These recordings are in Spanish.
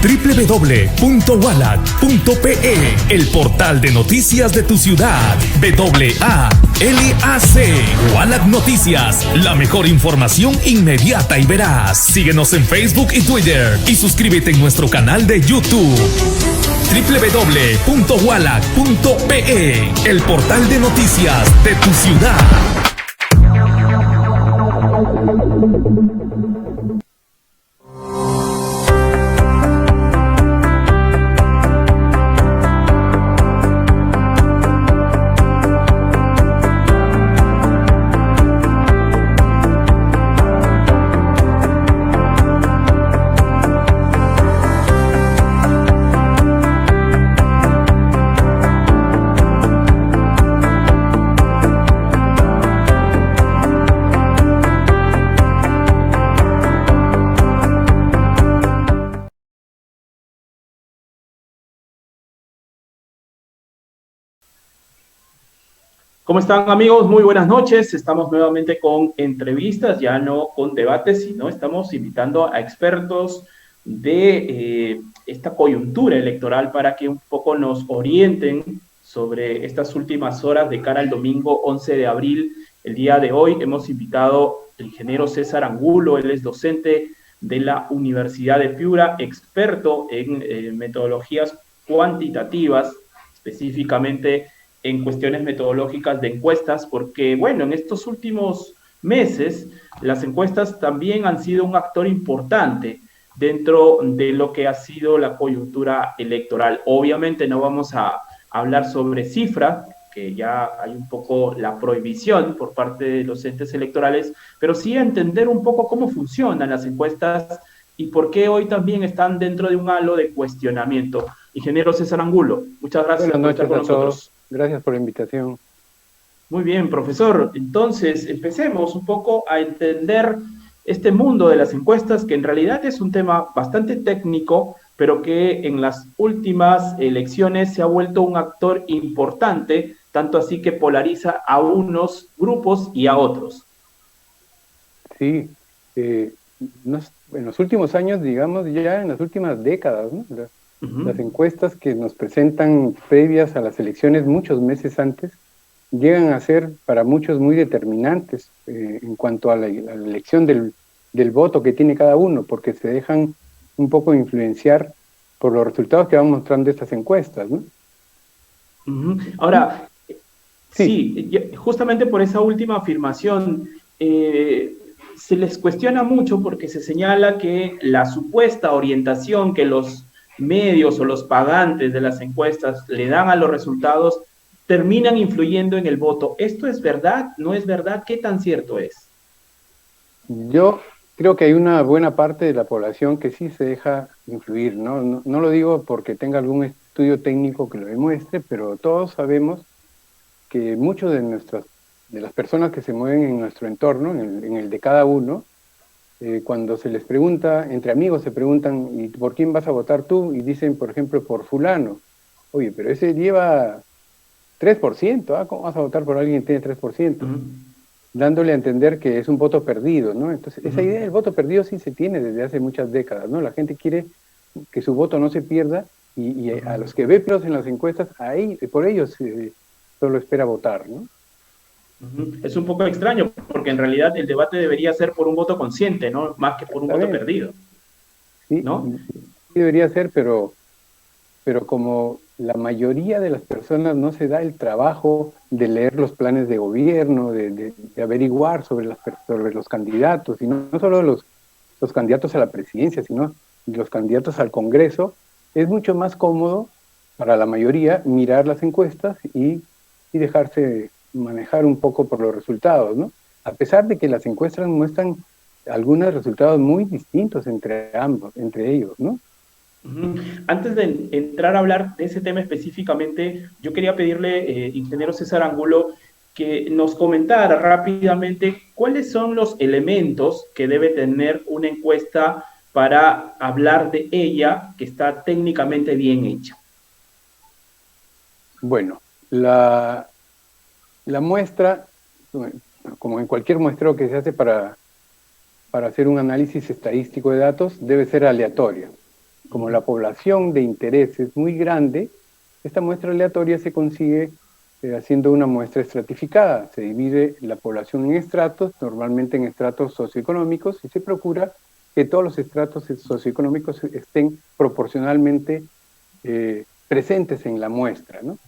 www.walac.pe, el portal de noticias de tu ciudad. WALAC, Walac Noticias, la mejor información inmediata y veraz. Síguenos en Facebook y Twitter y suscríbete en nuestro canal de YouTube. www.walac.pe, el portal de noticias de tu ciudad. ¿Cómo están, amigos? Muy buenas noches. Estamos nuevamente con entrevistas, ya no con debates, sino estamos invitando a expertos de esta coyuntura electoral para que un poco nos orienten sobre estas últimas horas de cara al domingo 11 de abril. El día de hoy hemos invitado al ingeniero César Angulo. Él es docente de la Universidad de Piura, experto en metodologías cuantitativas, específicamente en cuestiones metodológicas de encuestas, porque, bueno, en estos últimos meses las encuestas también han sido un actor importante dentro de lo que ha sido la coyuntura electoral. Obviamente no vamos a hablar sobre cifra, que ya hay un poco la prohibición por parte de los entes electorales, pero sí a entender un poco cómo funcionan las encuestas y por qué hoy también están dentro de un halo de cuestionamiento. Ingeniero César Angulo, muchas gracias por estar con nosotros. Gracias por la invitación. Muy bien, profesor. Entonces, empecemos un poco a entender este mundo de las encuestas, que en realidad es un tema bastante técnico, pero que en las últimas elecciones se ha vuelto un actor importante, tanto así que polariza a unos grupos y a otros. Sí, en los últimos años, digamos, ya en las últimas décadas, ¿no? Las encuestas que nos presentan previas a las elecciones muchos meses antes llegan a ser para muchos muy determinantes en cuanto a la elección del voto que tiene cada uno, porque se dejan un poco influenciar por los resultados que van mostrando estas encuestas, ¿no? Ahora, sí, justamente por esa última afirmación, se les cuestiona mucho porque se señala que la supuesta orientación que los medios o los pagantes de las encuestas le dan a los resultados terminan influyendo en el voto. ¿Esto es verdad? ¿No es verdad? ¿Qué tan cierto es? Yo creo que hay una buena parte de la población que sí se deja influir, ¿no? No lo digo porque tenga algún estudio técnico que lo demuestre, pero todos sabemos que muchos de las personas que se mueven en nuestro entorno, en el de cada uno, cuando se les pregunta, entre amigos se preguntan, ¿y por quién vas a votar tú? Y dicen, por ejemplo, por fulano. Oye, pero ese lleva 3%, ¿ah? ¿Cómo vas a votar por alguien que tiene 3%? Dándole a entender que es un voto perdido, ¿no? Entonces, esa idea del voto perdido sí se tiene desde hace muchas décadas, ¿no? La gente quiere que su voto no se pierda y a los que ve pelos en las encuestas, por ellos solo espera votar, ¿no? Es un poco extraño, porque en realidad el debate debería ser por un voto consciente, ¿no? Más que por un voto perdido. Sí, ¿no? Sí debería ser, pero como la mayoría de las personas no se da el trabajo de leer los planes de gobierno, de averiguar sobre los candidatos, y no solo los candidatos a la presidencia, sino los candidatos al Congreso, es mucho más cómodo para la mayoría mirar las encuestas y dejarse manejar un poco por los resultados, ¿no? A pesar de que las encuestas muestran algunos resultados muy distintos entre ellos, ¿no? Antes de entrar a hablar de ese tema específicamente, yo quería pedirle, ingeniero César Angulo, que nos comentara rápidamente cuáles son los elementos que debe tener una encuesta para hablar de ella que está técnicamente bien hecha. Bueno, la muestra, como en cualquier muestreo que se hace para hacer un análisis estadístico de datos, debe ser aleatoria. como la población de interés es muy grande, esta muestra aleatoria se consigue haciendo una muestra estratificada. Se divide la población en estratos, normalmente en estratos socioeconómicos, y se procura que todos los estratos socioeconómicos estén proporcionalmente presentes en la muestra, ¿no?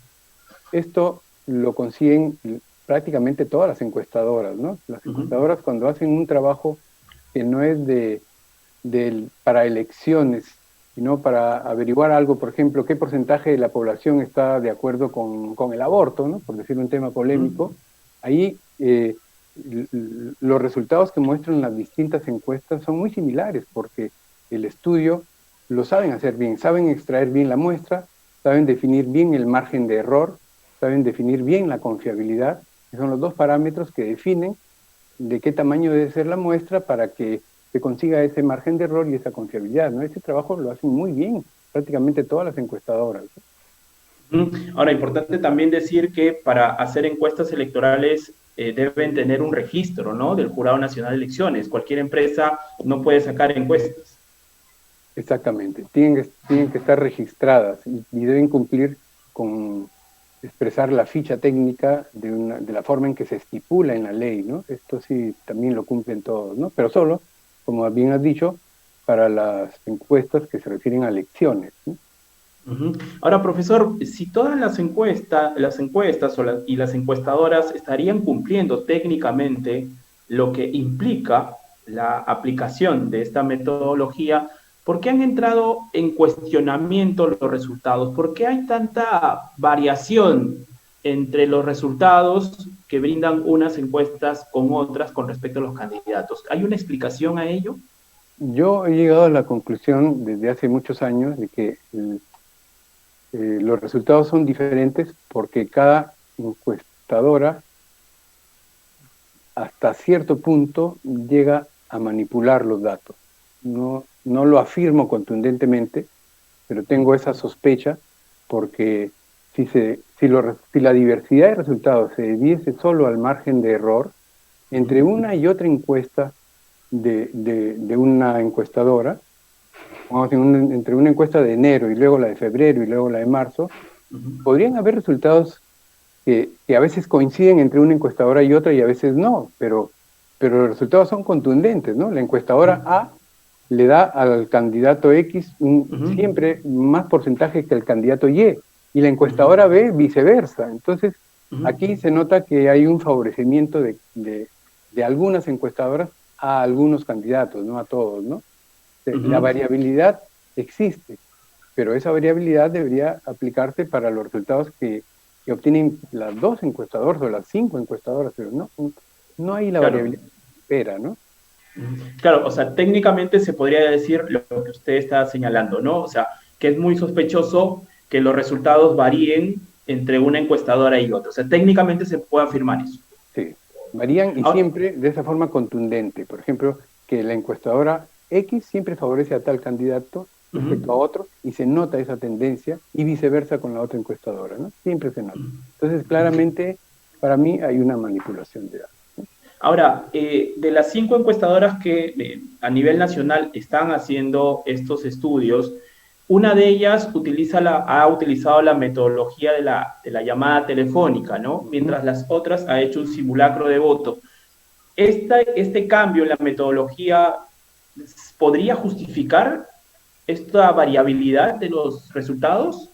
Esto lo consiguen prácticamente todas las encuestadoras, ¿no? Las encuestadoras, cuando hacen un trabajo que no es para elecciones, sino para averiguar algo, por ejemplo, qué porcentaje de la población está de acuerdo con el aborto, ¿no? Por decir un tema polémico, ahí los resultados que muestran las distintas encuestas son muy similares, porque el estudio lo saben hacer bien, saben extraer bien la muestra, saben definir bien el margen de error, saben definir bien la confiabilidad, que son los dos parámetros que definen de qué tamaño debe ser la muestra para que se consiga ese margen de error y esa confiabilidad, ¿no? Ese trabajo lo hacen muy bien prácticamente todas las encuestadoras, ¿no? Ahora, importante también decir que para hacer encuestas electorales deben tener un registro, ¿no? Del Jurado Nacional de Elecciones. Cualquier empresa no puede sacar encuestas. Exactamente. Tienen que estar registradas y deben cumplir con expresar la ficha técnica de la forma en que se estipula en la ley, ¿no? Esto sí también lo cumplen todos, ¿no? Pero solo, como bien has dicho, para las encuestas que se refieren a elecciones, ¿no? Ahora, profesor, si todas las encuestas y las encuestadoras estarían cumpliendo técnicamente lo que implica la aplicación de esta metodología, ¿por qué han entrado en cuestionamiento los resultados? ¿Por qué hay tanta variación entre los resultados que brindan unas encuestas con otras con respecto a los candidatos? ¿Hay una explicación a ello? Yo he llegado a la conclusión desde hace muchos años de que los resultados son diferentes porque cada encuestadora hasta cierto punto llega a manipular los datos. No lo afirmo contundentemente, pero tengo esa sospecha porque si la diversidad de resultados se debiese solo al margen de error, entre una y otra encuesta de una encuestadora, entre una encuesta de enero y luego la de febrero y luego la de marzo, podrían haber resultados que a veces coinciden entre una encuestadora y otra y a veces no, pero los resultados son contundentes, ¿no? La encuestadora A le da al candidato X siempre más porcentaje que al candidato Y, y la encuestadora B viceversa. Entonces, aquí se nota que hay un favorecimiento de algunas encuestadoras a algunos candidatos, no a todos, ¿no? La variabilidad existe, pero esa variabilidad debería aplicarse para los resultados que obtienen las dos encuestadoras o las 5 encuestadoras, pero no hay la variabilidad que espera, ¿no? Claro, o sea, técnicamente se podría decir lo que usted está señalando, ¿no? O sea, que es muy sospechoso que los resultados varíen entre una encuestadora y otra. O sea, técnicamente se puede afirmar eso. Sí, varían y siempre de esa forma contundente. Por ejemplo, que la encuestadora X siempre favorece a tal candidato respecto a otro y se nota esa tendencia y viceversa con la otra encuestadora, ¿no? Siempre se nota. Entonces, claramente, para mí hay una manipulación de datos, ¿no? Ahora, de las 5 encuestadoras que a nivel nacional están haciendo estos estudios, una de ellas ha utilizado la metodología de la llamada telefónica, ¿no? Mientras las otras ha hecho un simulacro de voto. Este cambio en la metodología podría justificar esta variabilidad de los resultados?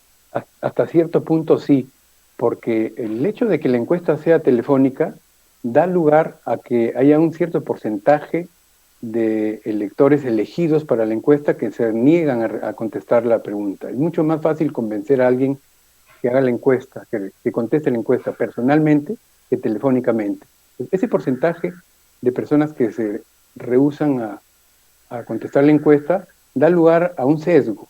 Hasta cierto punto sí, porque el hecho de que la encuesta sea telefónica da lugar a que haya un cierto porcentaje de electores elegidos para la encuesta que se niegan a contestar la pregunta. Es mucho más fácil convencer a alguien que haga la encuesta, que conteste la encuesta personalmente que telefónicamente. Ese porcentaje de personas que se rehúsan a contestar la encuesta da lugar a un sesgo.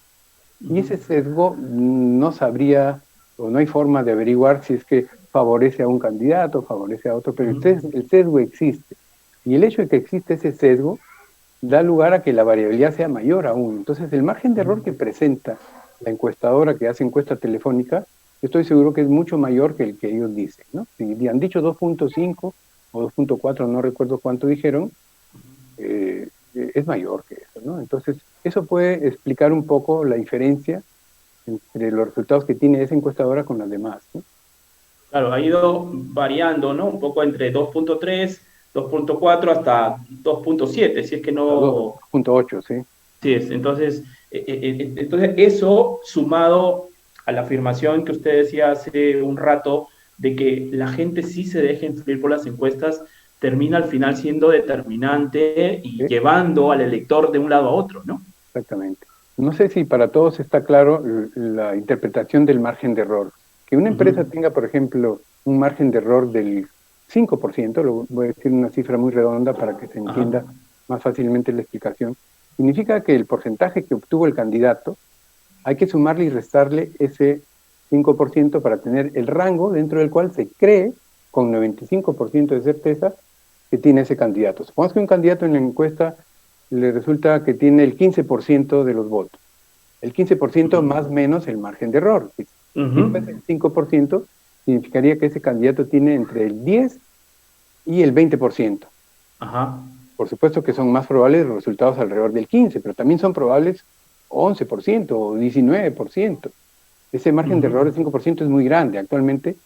Y ese sesgo no sabría o no hay forma de averiguar si es que favorece a un candidato, favorece a otro, pero el sesgo existe. Y el hecho de que existe ese sesgo da lugar a que la variabilidad sea mayor aún. Entonces, el margen de error que presenta la encuestadora que hace encuesta telefónica, yo estoy seguro que es mucho mayor que el que ellos dicen, ¿no? Si han dicho 2.5 o 2.4, no recuerdo cuánto dijeron, es mayor que eso, ¿no? Entonces, eso puede explicar un poco la diferencia entre los resultados que tiene esa encuestadora con las demás, ¿no? Claro, ha ido variando, ¿no? Un poco entre 2.3, 2.4 hasta 2.7, si es que A no. 2.8, sí. Sí, entonces, entonces, eso sumado a la afirmación que usted decía hace un rato de que la gente sí se deja influir por las encuestas, termina al final siendo determinante y ¿Sí? llevando al elector de un lado a otro, ¿no? Exactamente. No sé si para todos está claro la interpretación del margen de error. Que una empresa Ujú. tenga, por ejemplo, un margen de error del 5%, lo voy a decir una cifra muy redonda para que se Ajá. entienda más fácilmente la explicación, significa que el porcentaje que obtuvo el candidato hay que sumarle y restarle ese 5% para tener el rango dentro del cual se cree con 95% de certeza que tiene ese candidato. Supongamos que un candidato en la encuesta le resulta que tiene el 15% de los votos. El 15% más menos el margen de error. Si Ujú. fuese el 5%, significaría que ese candidato tiene entre el 10 y el 20%. Ajá. Por supuesto que son más probables los resultados alrededor del 15, pero también son probables 11% o 19%. Ese margen de Ujú. error del 5% es muy grande. Actualmente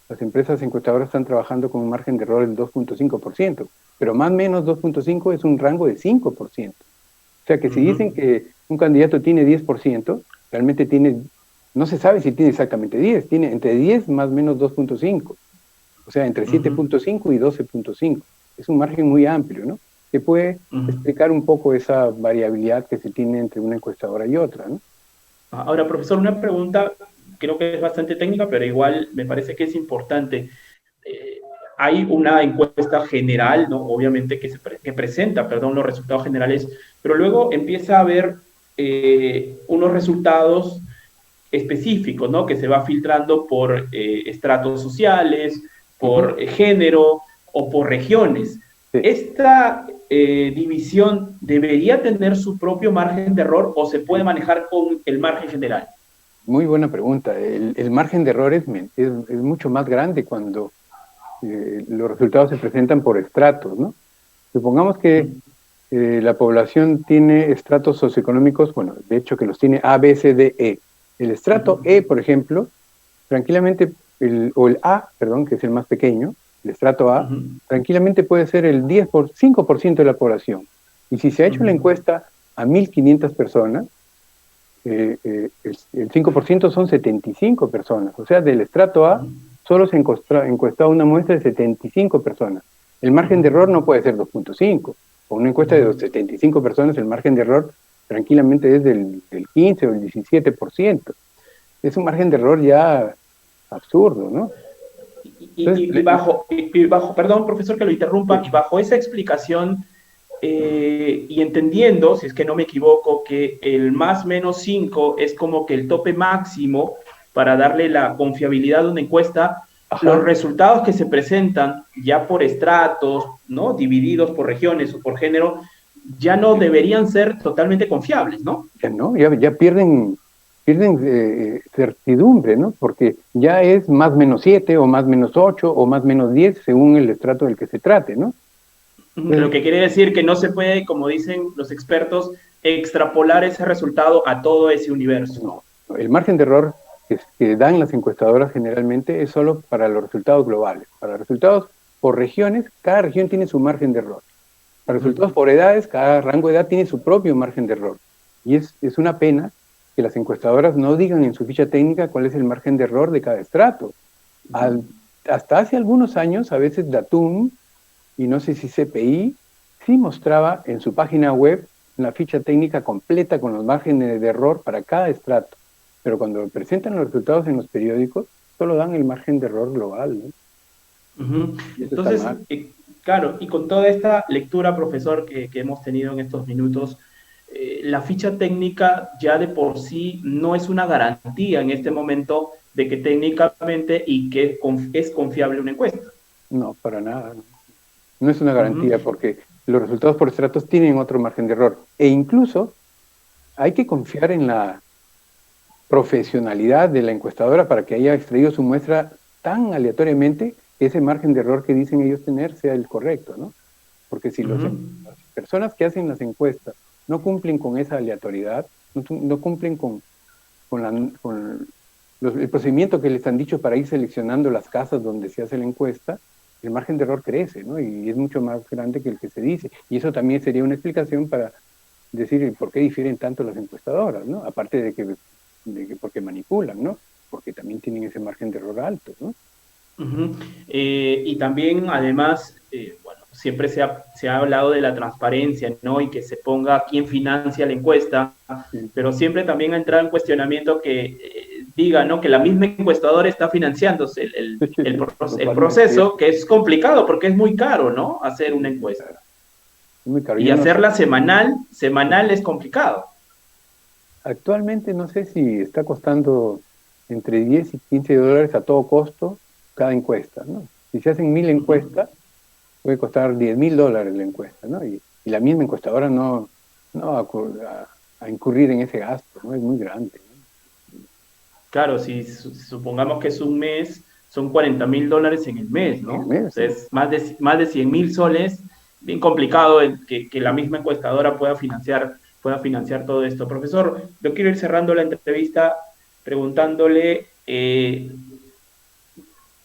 las empresas encuestadoras están trabajando con un margen de error del 2.5%, pero más o menos 2.5 es un rango de 5%. O sea que si Ujú. dicen que un candidato tiene 10%, realmente tiene, no se sabe si tiene exactamente 10, tiene entre 10 más o menos 2.5, o sea, entre Ujú. 7.5 y 12.5. Es un margen muy amplio, ¿no? Que puede Ujú. explicar un poco esa variabilidad que se tiene entre una encuestadora y otra, ¿no? Ahora, profesor, una pregunta, creo que es bastante técnica, pero igual me parece que es importante. Eh, Hay una encuesta general, ¿no? Obviamente que presenta, perdón, los resultados generales, pero luego empieza a haber unos resultados específicos, ¿no? Que se va filtrando por estratos sociales, Ujú. por género o por regiones. Sí. ¿Esta división debería tener su propio margen de error o se puede manejar con el margen general? Muy buena pregunta. El margen de error es mucho más grande cuando los resultados se presentan por estratos, ¿no? Supongamos que la población tiene estratos socioeconómicos, bueno, de hecho que los tiene A, B, C, D, E. El Uh -huh. estrato E, por ejemplo, tranquilamente, o el A, perdón, que es el más pequeño, el estrato Uh A, -huh. tranquilamente puede ser el 5% de la población. Y si se ha hecho la encuesta a 1.500 personas, el 5% son 75 personas. O sea, del estrato A solo se encuestado una muestra de 75 personas. El margen de error no puede ser 2.5. Con una encuesta de 75 personas, el margen de error tranquilamente es del 15 o el 17%. Es un margen de error ya absurdo, ¿no? Entonces, Perdón, profesor, que lo interrumpa, sí, y bajo esa explicación, y entendiendo, si es que no me equivoco, que el más menos 5 es como que el tope máximo para darle la confiabilidad de una encuesta, los ajá, resultados que se presentan ya por estratos, ¿no? Divididos por regiones o por género, ya no deberían ser totalmente confiables, ¿no? ya no, ya pierden certidumbre, ¿no? Porque ya es más menos 7 o más menos 8 o más menos 10 según el estrato del que se trate, ¿no? Lo Entonces, que quiere decir que no se puede, como dicen los expertos, extrapolar ese resultado a todo ese universo. no, el margen de error que dan las encuestadoras generalmente es solo para los resultados globales. Para resultados por regiones, cada región tiene su margen de error. Para resultados por edades, cada rango de edad tiene su propio margen de error. Y es una pena que las encuestadoras no digan en su ficha técnica cuál es el margen de error de cada estrato. Al, Hasta hace algunos años, a veces Datum y no sé si CPI sí mostraba en su página web una ficha técnica completa con los márgenes de error para cada estrato. Pero cuando presentan los resultados en los periódicos, solo dan el margen de error global, ¿no? Y eso está Entonces, mal. claro, y con toda esta lectura, profesor, que hemos tenido en estos minutos, la ficha técnica ya de por sí no es una garantía en este momento de que técnicamente y que es confiable una encuesta. No, para nada. No es una Uh -huh. garantía porque los resultados por estratos tienen otro margen de error. E incluso hay que confiar en la profesionalidad de la encuestadora para que haya extraído su muestra tan aleatoriamente que ese margen de error que dicen ellos tener sea el correcto, ¿no? Porque si las personas que hacen las encuestas no cumplen con esa aleatoriedad, no cumplen con el procedimiento que les han dicho para ir seleccionando las casas donde se hace la encuesta, el margen de error crece, ¿no? Y es mucho más grande que el que se dice. Y eso también sería una explicación para decir por qué difieren tanto las encuestadoras, ¿no? Aparte de que porque manipulan, ¿no? Porque también tienen ese margen de error alto, ¿no? Ujú. Y también, además, bueno, siempre se ha hablado de la transparencia, ¿no? Y que se ponga quién financia la encuesta, Sí. pero siempre también ha entrado en cuestionamiento que diga, ¿no? Que la misma encuestadora está financiándose el Totalmente proceso, cierto. que es complicado porque es muy caro, ¿no? Hacer una encuesta. Es muy caro. Y Yo no sé, hacerla semanal es complicado. actualmente no sé si está costando entre 10 y 15 dólares a todo costo cada encuesta, ¿no? Si se hacen 1000 encuestas, puede costar 10.000 dólares la encuesta, ¿no? Y la misma encuestadora no va a incurrir en ese gasto, ¿no? Es muy grande, Claro, si supongamos que es un mes, son $40,000 en el mes, ¿no? En el ¿no? mes, ¿no? Entonces, más de 100,000 soles, bien complicado que la misma encuestadora pueda financiar todo esto. Profesor, yo quiero ir cerrando la entrevista preguntándole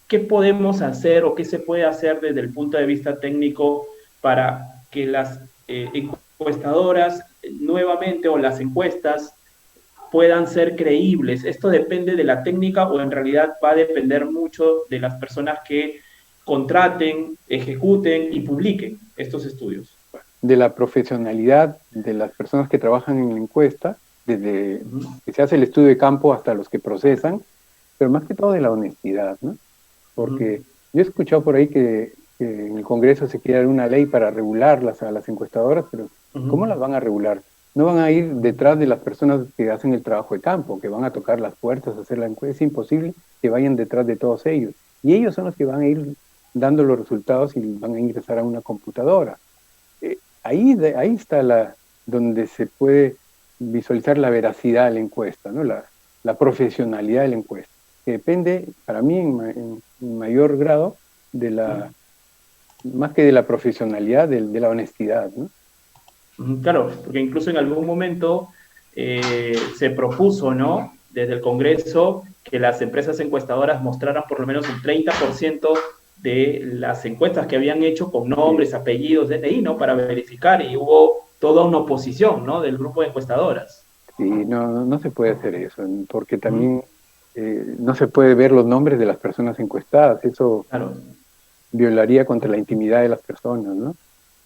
qué podemos hacer o qué se puede hacer desde el punto de vista técnico para que las encuestadoras nuevamente o las encuestas puedan ser creíbles. Esto depende de la técnica o en realidad va a depender mucho de las personas que contraten, ejecuten y publiquen estos estudios. De la profesionalidad de las personas que trabajan en la encuesta, desde Uh -huh. que se hace el estudio de campo hasta los que procesan, pero más que todo de la honestidad, ¿no? Uh -huh. Porque yo he escuchado por ahí que en el Congreso se quiere dar una ley para regularlas a las encuestadoras, pero Uh -huh. ¿cómo las van a regular? No van a ir detrás de las personas que hacen el trabajo de campo, que van a tocar las puertas, hacer la encuesta. Es imposible que vayan detrás de todos ellos. Y ellos son los que van a ir dando los resultados y van a ingresar a una computadora. Ahí está donde se puede visualizar la veracidad de la encuesta, ¿no? La profesionalidad de la encuesta, que depende, para mí, en mayor grado, más que de la profesionalidad, de la honestidad, ¿no? Claro, porque incluso en algún momento se propuso, ¿no? Desde el Congreso, que las empresas encuestadoras mostraran por lo menos un 30% de las encuestas que habían hecho con nombres, Sí. apellidos, DNI, ¿no? Para verificar, y hubo toda una oposición, ¿no? Del grupo de encuestadoras. Sí, no se puede hacer eso, porque también no se puede ver los nombres de las personas encuestadas. Eso Claro. violaría contra la intimidad de las personas, ¿no?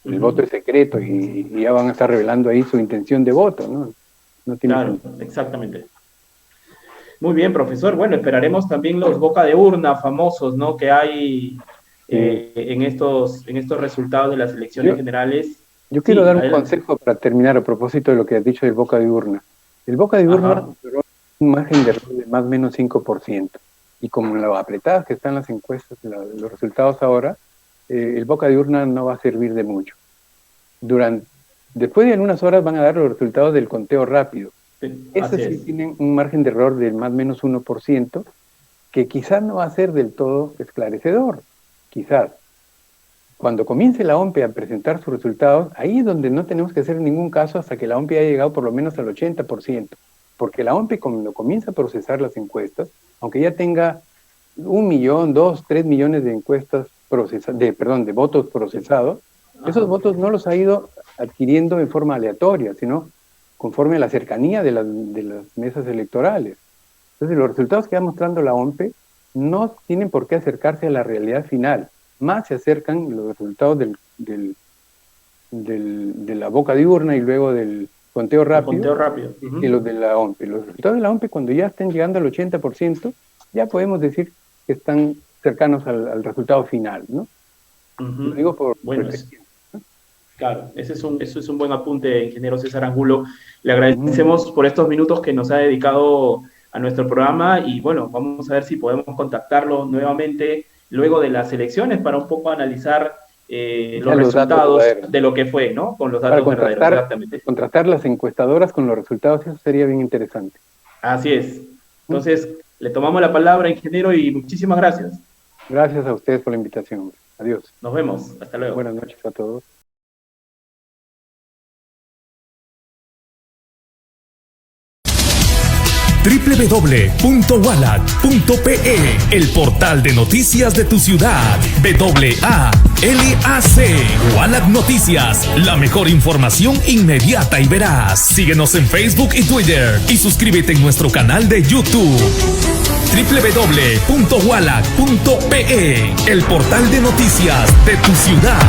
El voto es secreto y ya van a estar revelando ahí su intención de voto, ¿no? No tiene Claro, sentido. exactamente. Muy bien, profesor. Bueno, esperaremos también los boca de urna famosos, ¿no? Que hay en estos resultados de las elecciones Yo, generales. yo quiero Sí, dar un adelante. consejo para terminar a propósito de lo que has dicho del boca de urna. El boca de urna Ajá. un margen de error de más o menos 5%. Y como lo apretadas que están las encuestas, los resultados ahora, el boca de urna no va a servir de mucho. Después de algunas horas van a dar los resultados del conteo rápido. Estos Así sí es. tienen un margen de error de más o menos 1%, que quizás no va a ser del todo esclarecedor. Quizás. Cuando comience la OMPE a presentar sus resultados, ahí es donde no tenemos que hacer ningún caso hasta que la OMPE haya llegado por lo menos al 80%. Porque la OMPE, cuando comienza a procesar las encuestas, aunque ya tenga 1.000.000, 2, 3 millones de encuestas de votos procesados, esos Ajá. votos no los ha ido adquiriendo en forma aleatoria, sino conforme a la cercanía de las mesas electorales. Entonces, los resultados que va mostrando la OMPE no tienen por qué acercarse a la realidad final, más se acercan los resultados de la boca de urna y luego del conteo El rápido conteo rápido. que los de la OMPE. Los resultados de la OMPE, cuando ya estén llegando al 80%, ya podemos decir que están cercanos al resultado final, ¿no? Lo digo por Bueno, experiencia. claro, eso es un buen apunte, ingeniero César Angulo. Le Ujú. agradecemos por estos minutos que nos ha dedicado a nuestro programa y bueno, vamos a ver si podemos contactarlo nuevamente luego de las elecciones para un poco analizar Ya los los datos resultados verdaderos. de lo que fue, ¿no? Con los Para datos verdaderos, exactamente. contrastar las encuestadoras con los resultados, eso sería bien interesante. Así es. ¿Mm? Entonces, le tomamos la palabra, ingeniero, y muchísimas gracias. Gracias a ustedes por la invitación. Adiós. Nos vemos. Hasta luego. Buenas noches a todos. www.walac.pe, el portal de noticias de tu ciudad. WALAC, Walac Noticias, la mejor información inmediata y veraz. Síguenos en Facebook y Twitter y suscríbete en nuestro canal de YouTube. www.walac.pe, el portal de noticias de tu ciudad.